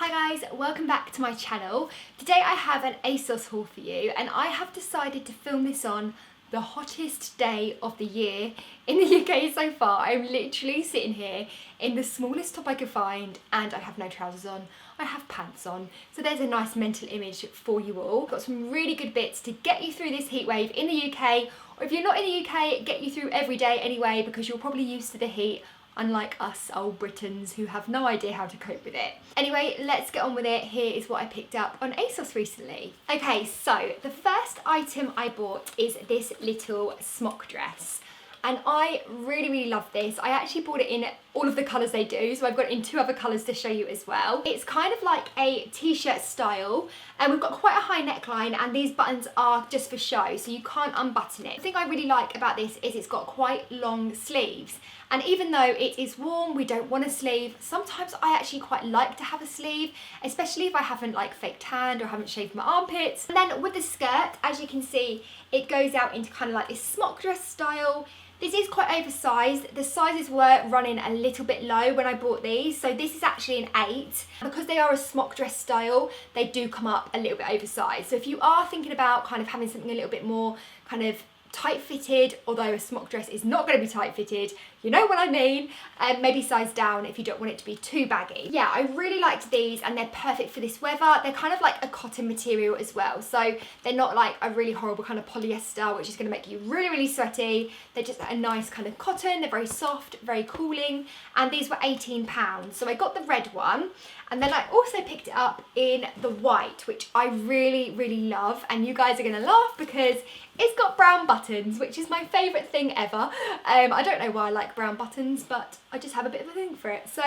Hi guys, welcome back to my channel. Today I have an ASOS haul for you and I have decided to film this on the hottest day of the year in the UK so far. I'm literally sitting here in the smallest top I could find and I have no trousers on. I have pants on. So there's a nice mental image for you all. Got some really good bits to get you through this heat wave in the UK, or if you're not in the UK, get you through every day anyway because you're probably used to the heat, unlike us old Britons who have no idea how to cope with it. Anyway, let's get on with it. Here is what I picked up on ASOS recently. Okay, so the first item I bought is this little smock dress. And I really love this. I actually bought it in all of the colours they do, so I've got it in two other colours to show you as well. It's kind of like a t-shirt style, and we've got quite a high neckline, and these buttons are just for show, so you can't unbutton it. The thing I really like about this is it's got quite long sleeves. And even though it is warm, we don't want a sleeve, sometimes I actually quite like to have a sleeve, especially if I haven't like fake tanned or haven't shaved my armpits. And then with the skirt, as you can see, it goes out into kind of like this smock dress style. This is quite oversized. The sizes were running a little bit low when I bought these, so this is actually an 8. Because they are a smock dress style, they do come up a little bit oversized. So if you are thinking about kind of having something a little bit more kind of tight fitted, although a smock dress is not going to be tight fitted, you know what I mean, maybe size down if you don't want it to be too baggy. Yeah, I really liked these and they're perfect for this weather. They're kind of like a cotton material as well, so they're not like a really horrible kind of polyester which is going to make you really sweaty. They're just a nice kind of cotton. They're very soft, very cooling, and these were £18. So I got the red one, and then I also picked it up in the white, which I really love, and you guys are going to laugh because it's got brown buttons, which is my favourite thing ever. I don't know why I like brown buttons, but I just have a bit of a thing for it. So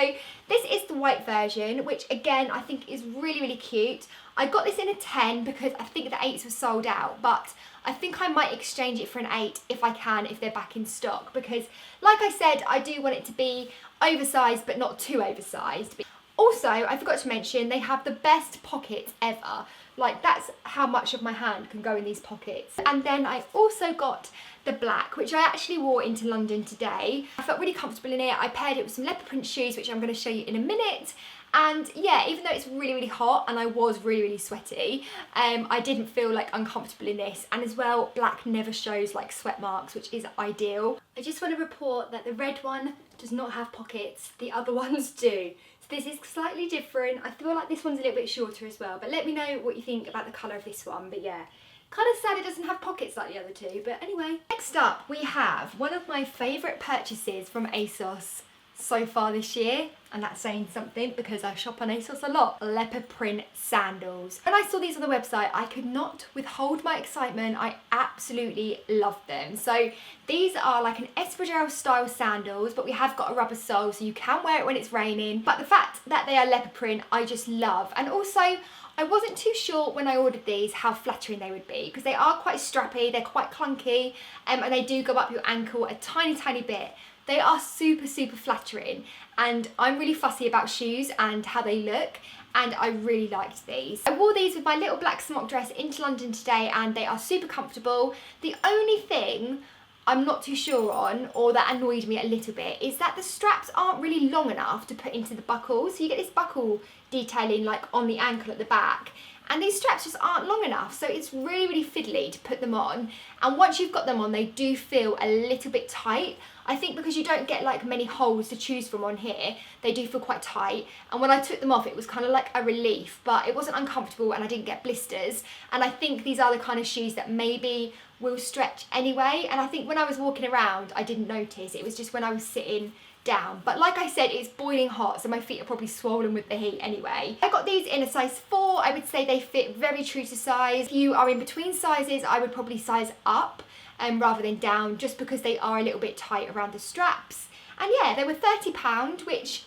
this is the white version, which again I think is really cute. I got this in a 10 because I think the 8s were sold out, but I think I might exchange it for an 8 if I can, if they're back in stock, because like I said, I do want it to be oversized but not too oversized. Also, I forgot to mention, they have the best pockets ever. Like, that's how much of my hand can go in these pockets. And then I also got the black, which I actually wore into London today. I felt really comfortable in it. I paired it with some leopard print shoes, which I'm going to show you in a minute. And yeah, even though it's really hot and I was really sweaty, I didn't feel like uncomfortable in this. And as well, black never shows like sweat marks, which is ideal. I just want to report that the red one does not have pockets, the other ones do. So this is slightly different. I feel like this one's a little bit shorter as well, but let me know what you think about the colour of this one. But yeah, kind of sad it doesn't have pockets like the other two, but anyway. Next up, we have one of my favourite purchases from ASOS so far this year, and that's saying something because I shop on ASOS a lot. Leopard print sandals. When I saw these on the website, I could not withhold my excitement. I absolutely loved them. So these are like an espadrille style sandals, but we have got a rubber sole so you can wear it when it's raining. But the fact that they are leopard print, I just love. And also, I wasn't too sure when I ordered these how flattering they would be, because they are quite strappy, they're quite clunky, and they do go up your ankle a tiny bit. They are super flattering, and I'm really fussy about shoes and how they look, and I really liked these. I wore these with my little black smock dress into London today, and they are super comfortable. The only thing I'm not too sure on, or that annoyed me a little bit, is that the straps aren't really long enough to put into the buckle. So you get this buckle detailing like on the ankle at the back, and these straps just aren't long enough, so it's really fiddly to put them on. And once you've got them on, they do feel a little bit tight. I think because you don't get like many holes to choose from on here, they do feel quite tight. And when I took them off, it was kind of like a relief, but it wasn't uncomfortable and I didn't get blisters. And I think these are the kind of shoes that maybe will stretch anyway. And I think when I was walking around, I didn't notice. It was just when I was sitting down. But like I said, it's boiling hot, so my feet are probably swollen with the heat anyway. I got these in a size 4. I would say they fit very true to size. If you are in between sizes, I would probably size up rather than down, just because they are a little bit tight around the straps. And yeah, they were £30, which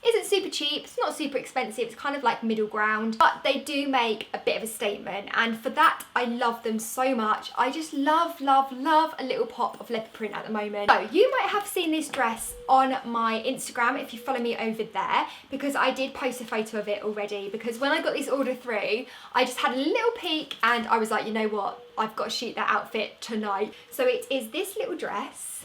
isn't super cheap, it's not super expensive, it's kind of like middle ground, but they do make a bit of a statement, and for that I love them so much. I just love a little pop of leopard print at the moment. So you might have seen this dress on my Instagram if you follow me over there, because I did post a photo of it already, because when I got this order through, I just had a little peek and I was like, you know what, I've got to shoot that outfit tonight. So it is this little dress.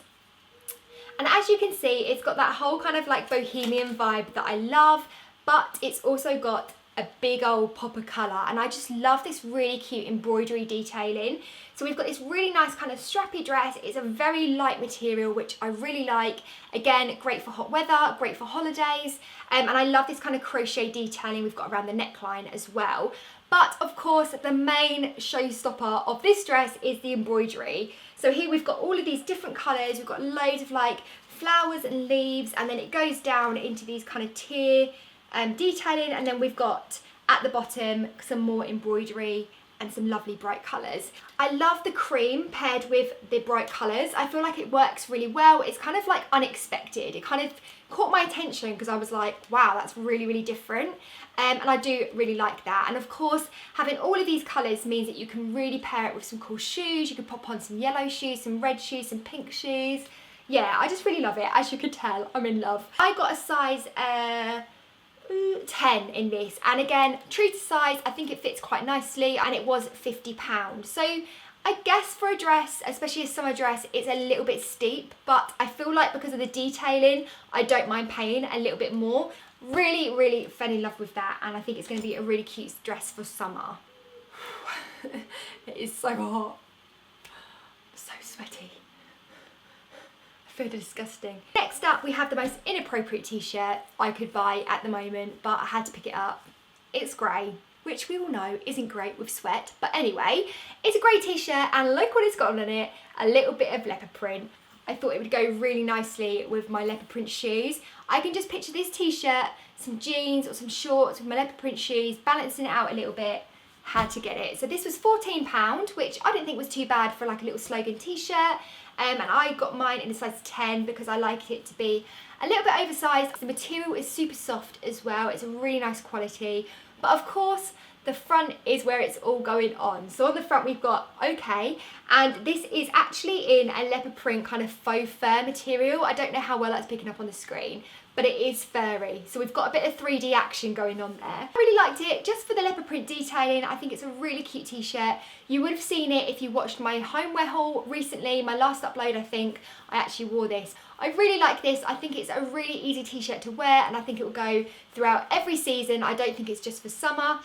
And as you can see, it's got that whole kind of like bohemian vibe that I love. but it's also got a big old pop of colour, and I just love this really cute embroidery detailing. So we've got this really nice kind of strappy dress. It's a very light material, which I really like. Again, great for hot weather, great for holidays, and I love this kind of crochet detailing we've got around the neckline as well. But of course, the main showstopper of this dress is the embroidery. So here we've got all of these different colours. We've got loads of like flowers and leaves, and then it goes down into these kind of tier detailing, and then we've got at the bottom some more embroidery and some lovely bright colours. I love the cream paired with the bright colours. I feel like it works really well. It's kind of like unexpected. It kind of caught my attention because I was like, wow, that's really, really different. And I do really like that. And of course, having all of these colours means that you can really pair it with some cool shoes. You can pop on some yellow shoes, some red shoes, some pink shoes. Yeah, I just really love it. As you can tell, I'm in love. I got a size 10 in this, and again, true to size, I think it fits quite nicely, and it was £50. So I guess for a dress, especially a summer dress, it's a little bit steep, but I feel like because of the detailing, I don't mind paying a little bit more. Really, really fell in love with that, and I think it's going to be a really cute dress for summer. It is so hot. I'm so sweaty. I feel disgusting. Next up, we have the most inappropriate t-shirt I could buy at the moment, but I had to pick it up. It's grey, which we all know isn't great with sweat, but anyway, it's a grey t-shirt, and look what it's got on it, a little bit of leopard print. I thought it would go really nicely with my leopard print shoes. I can just picture this t-shirt, some jeans or some shorts with my leopard print shoes, balancing it out a little bit. Had to get it. So this was £14, which I didn't think was too bad for like a little slogan t-shirt. And I got mine in a size 10 because I like it to be a little bit oversized. The material is super soft as well. It's a really nice quality. But of course, the front is where it's all going on. So on the front we've got okay, and this is actually in a leopard print kind of faux fur material. I don't know how well that's picking up on the screen, but it is furry. So we've got a bit of 3D action going on there. I really liked it just for the leopard print detailing. I think it's a really cute t-shirt. You would have seen it if you watched my homeware haul recently, my last upload I think, I actually wore this. I really like this. I think it's a really easy t-shirt to wear, and I think it will go throughout every season. I don't think it's just for summer.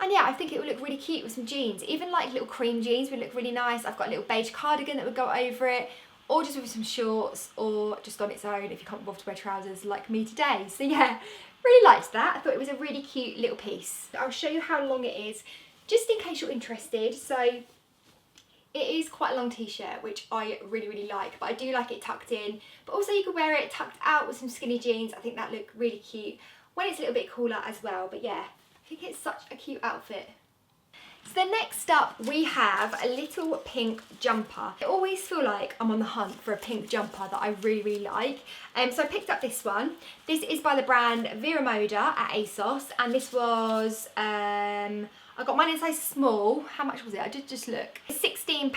And yeah, I think it would look really cute with some jeans. Even like little cream jeans would look really nice. I've got a little beige cardigan that would go over it, or just with some shorts, or just on its own if you can't bother to wear trousers like me today. So yeah, really liked that. I thought it was a really cute little piece. I'll show you how long it is, just in case you're interested. So it is quite a long t-shirt, which I really, really like, but I do like it tucked in. But also you could wear it tucked out with some skinny jeans. I think that look really cute when it's a little bit cooler as well. But yeah, I think it's such a cute outfit. So then next up we have a little pink jumper. I always feel like I'm on the hunt for a pink jumper that I really, really like. So I picked up this one. This is by the brand Vera Moda at ASOS, and this was, I got mine in size small. How much was it? I did just look. £16,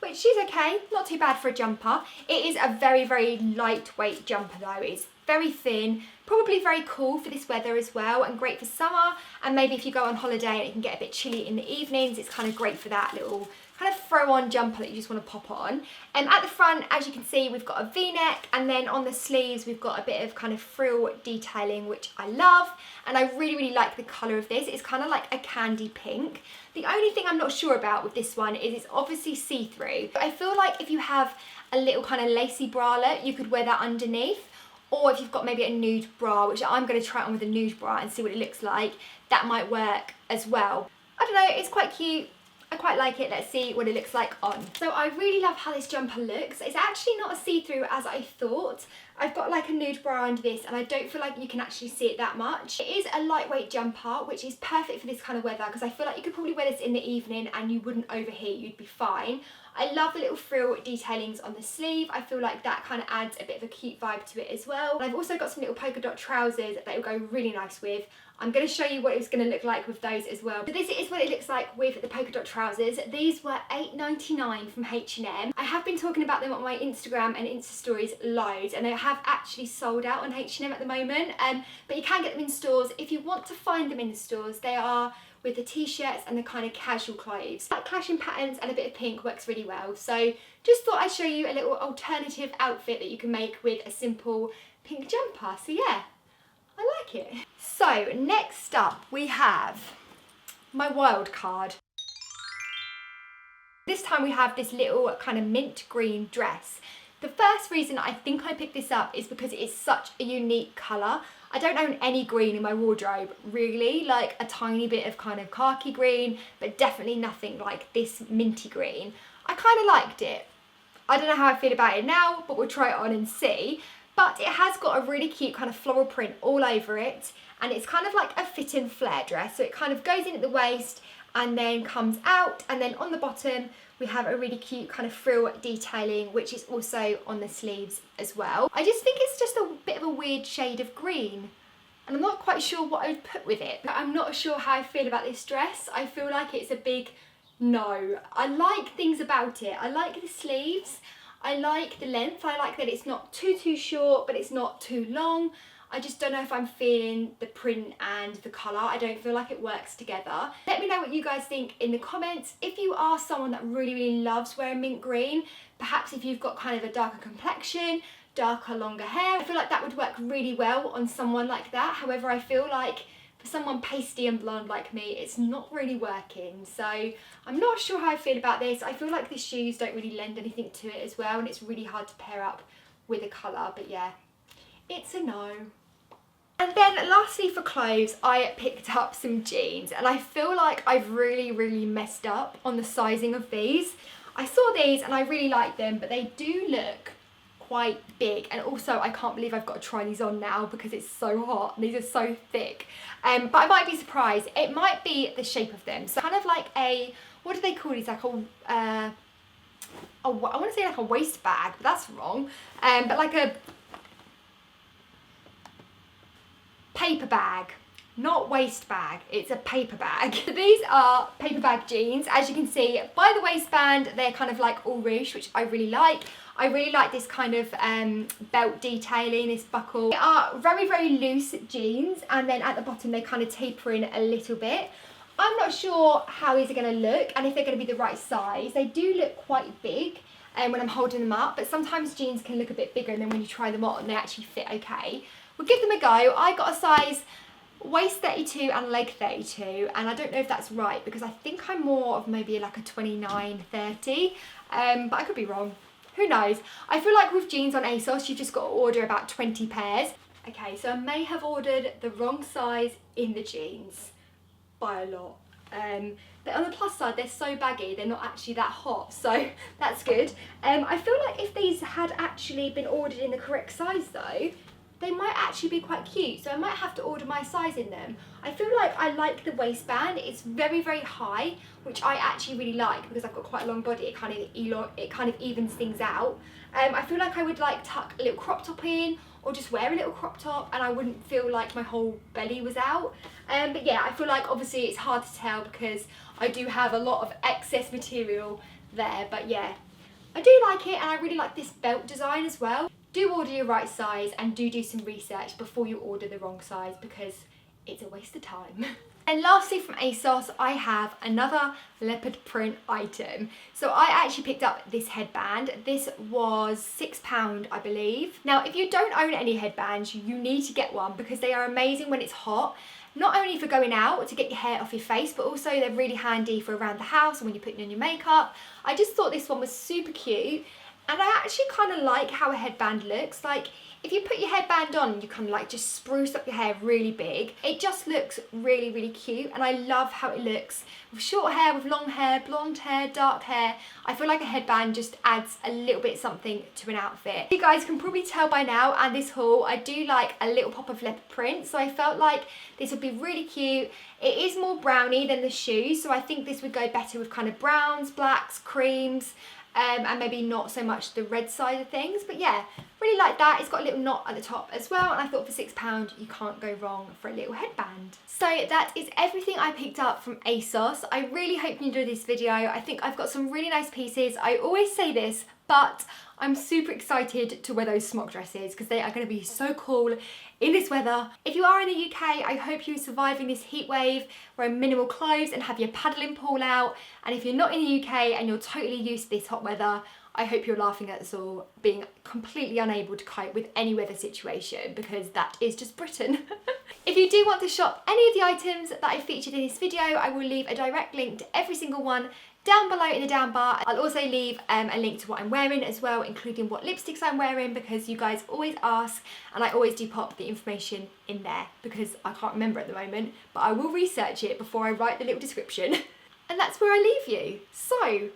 which is okay, not too bad for a jumper. It is a very, very lightweight jumper though. It's very thin, probably very cool for this weather as well, and great for summer, and maybe if you go on holiday and it can get a bit chilly in the evenings, it's kind of great for that little kind of throw-on jumper that you just want to pop on. At the front, as you can see, we've got a V-neck, and then on the sleeves we've got a bit of kind of frill detailing, which I love, and I really, really like the colour of this. It's kind of like a candy pink. The only thing I'm not sure about with this one is it's obviously see-through. I feel like if you have a little kind of lacy bralette, you could wear that underneath. Or if you've got maybe a nude bra, which I'm going to try it on with a nude bra and see what it looks like, that might work as well. I don't know, it's quite cute. I quite like it. Let's see what it looks like on. So I really love how this jumper looks. It's actually not as see-through as I thought. I've got like a nude bra under this, and I don't feel like you can actually see it that much. It is a lightweight jumper, which is perfect for this kind of weather, because I feel like you could probably wear this in the evening and you wouldn't overheat, you'd be fine. I love the little frill detailings on the sleeve. I feel like that kind of adds a bit of a cute vibe to it as well. And I've also got some little polka dot trousers that will go really nice with. I'm going to show you what it's going to look like with those as well. So this is what it looks like with the polka dot trousers. These were £8.99 from H&M. I have been talking about them on my Instagram and Insta stories loads, and they have actually sold out on H&M at the moment. But you can get them in stores. If you want to find them in the stores, they are with the t-shirts and the kind of casual clothes. Like clashing patterns and a bit of pink works really well. So just thought I'd show you a little alternative outfit that you can make with a simple pink jumper. So yeah, I like it. So next up we have my wild card. This time we have this little kind of mint green dress. The first reason I think I picked this up is because it is such a unique colour. I don't own any green in my wardrobe, really, like a tiny bit of kind of khaki green, but definitely nothing like this minty green. I kind of liked it. I don't know how I feel about it now, but we'll try it on and see. But it has got a really cute kind of floral print all over it, and it's kind of like a fit and flare dress. So it kind of goes in at the waist and then comes out, and then on the bottom we have a really cute kind of frill detailing, which is also on the sleeves as well. I just think it's just a bit of a weird shade of green, and I'm not quite sure what I would put with it. But I'm not sure how I feel about this dress. I feel like it's a big no. I like things about it. I like the sleeves, I like the length, I like that it's not too short, but it's not too long. I just don't know if I'm feeling the print and the colour. I don't feel like it works together. Let me know what you guys think in the comments. If you are someone that really loves wearing mint green, perhaps if you've got kind of a darker complexion, darker, longer hair, I feel like that would work really well on someone like that. However, I feel like for someone pasty and blonde like me, it's not really working. So I'm not sure how I feel about this. I feel like the shoes don't really lend anything to it as well, and it's really hard to pair up with a colour, but yeah, it's a no. And then lastly for clothes, I picked up some jeans, and I feel like I've really messed up on the sizing of these. I saw these and I really like them, but they do look quite big, and also I can't believe I've got to try these on now because it's so hot and these are so thick. But I might be surprised. It might be the shape of them. So kind of like a, what do they call these? Like I want to say like a waist bag, but that's wrong. But like a paper bag, not waist bag, it's a paper bag. So these are paper bag jeans. As you can see by the waistband, they're kind of like all ruche, which I really like. I really like this kind of belt detailing, this buckle. They are very loose jeans, and then at the bottom they kind of taper in a little bit. I'm not sure how these are going to look and if they're going to be the right size. They do look quite big when I'm holding them up, but sometimes jeans can look a bit bigger, and then when you try them on they actually fit okay. We'll give them a go. I got a size waist 32 and leg 32, and I don't know if that's right because I think I'm more of maybe like a 29, 30, but I could be wrong. Who knows? I feel like with jeans on ASOS, you've just got to order about 20 pairs. Okay, so I may have ordered the wrong size in the jeans by a lot. But on the plus side, they're so baggy, they're not actually that hot, so that's good. I feel like if these had actually been ordered in the correct size though, they might actually be quite cute, so I might have to order my size in them. I feel like I like the waistband. It's very high, which I actually really like because I've got quite a long body. It kind of evens things out. I feel like I would like tuck a little crop top in, or just wear a little crop top, and I wouldn't feel like my whole belly was out. But yeah, I feel like obviously it's hard to tell because I do have a lot of excess material there, but yeah, I do like it, and I really like this belt design as well. Do order your right size, and do some research before you order the wrong size because it's a waste of time. And lastly from ASOS, I have another leopard print item. So I actually picked up this headband. This was £6, I believe. Now, if you don't own any headbands, you need to get one because they are amazing when it's hot. Not only for going out to get your hair off your face, but also they're really handy for around the house and when you're putting on your makeup. I just thought this one was super cute. And I actually kind of like how a headband looks. Like, if you put your headband on, you kind of like just spruce up your hair really big. It just looks really cute, and I love how it looks. With short hair, with long hair, blonde hair, dark hair, I feel like a headband just adds a little bit something to an outfit. You guys can probably tell by now, and this haul, I do like a little pop of leopard print, so I felt like this would be really cute. It is more browny than the shoes, so I think this would go better with kind of browns, blacks, creams, and maybe not so much the red side of things. But yeah, really like that. It's got a little knot at the top as well, and I thought for £6 you can't go wrong for a little headband. So that is everything I picked up from ASOS. I really hope you enjoyed this video. I think I've got some really nice pieces. I always say this, but I'm super excited to wear those smock dresses because they are going to be so cool in this weather. If you are in the UK, I hope you're surviving this heat wave, wearing minimal clothes and have your paddling pool out. And if you're not in the UK and you're totally used to this hot weather, I hope you're laughing at us all being completely unable to cope with any weather situation, because that is just Britain. If you do want to shop any of the items that I featured in this video, I will leave a direct link to every single one down below in the down bar. I'll also leave a link to what I'm wearing as well, including what lipsticks I'm wearing, because you guys always ask, and I always do pop the information in there because I can't remember at the moment, but I will research it before I write the little description. And that's where I leave you. So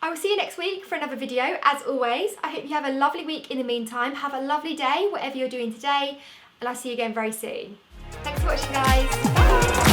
I will see you next week for another video. As always, I hope you have a lovely week in the meantime. Have a lovely day, whatever you're doing today, and I'll see you again very soon. Thanks for watching, guys. Bye.